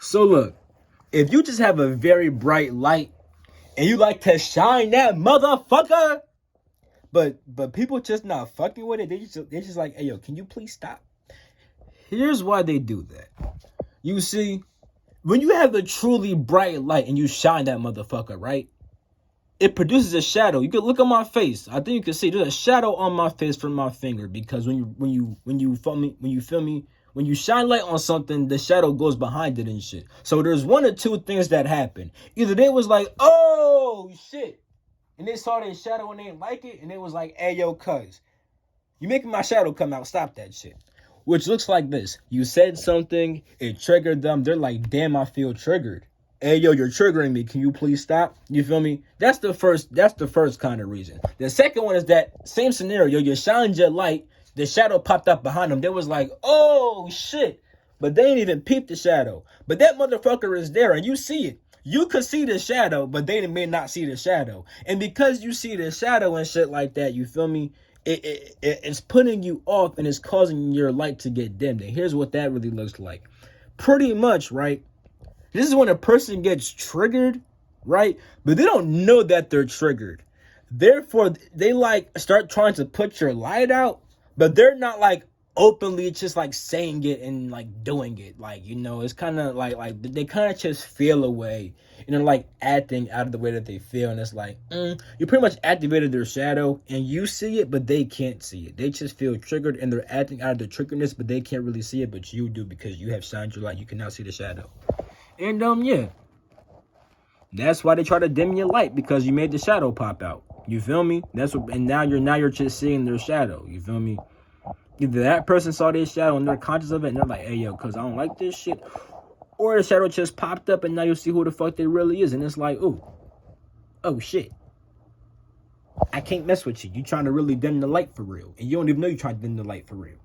So look, if you just have a very bright light and you like to shine that motherfucker, but people just not fucking with it, they just like, hey yo, can you please stop? Here's why they do that. You see, when you have a truly bright light and you shine that motherfucker, right? It produces a shadow. You can look at my face. I think you can see there's a shadow on my face from my finger because when you shine light on something, the shadow goes behind it and shit. So there's one or two things that happen. Either they was like, oh shit, and they saw their shadow and they didn't like it, and they was like, hey yo, cuz, you making my shadow come out, stop that shit. Which looks like this. You said something, it triggered them. They're like, damn, I feel triggered. Hey yo, you're triggering me. Can you please stop? You feel me? That's the first kind of reason. The second one is that same scenario. You shined your light, the shadow popped up behind them. They was like, oh shit. But they ain't even peep the shadow. But that motherfucker is there and you see it. You could see the shadow, but they may not see the shadow. And because you see the shadow and shit like that, you feel me? It's putting you off and it's causing your light to get dimmed. And here's what that really looks like. Pretty much, right? This is when a person gets triggered, right? But they don't know that they're triggered. Therefore, they like start trying to put your light out, but they're not like openly just like saying it and like doing it. Like, you know, it's kind of like they kind of just feel away and they're like acting out of the way that they feel. And it's like, you pretty much activated their shadow and you see it, but they can't see it. They just feel triggered and they're acting out of their triggerness, but they can't really see it, but you do because you have shined your light. You can now see the shadow. And yeah, that's why they try to dim your light because you made the shadow pop out. You feel me? That's what, and now you're just seeing their shadow. You feel me? Either that person saw their shadow and they're conscious of it and they're like, hey yo, cause I don't like this shit, or the shadow just popped up and now you see who the fuck they really is, and it's like, oh shit, I can't mess with you. You trying to really dim the light for real, and you don't even know you trying to dim the light for real.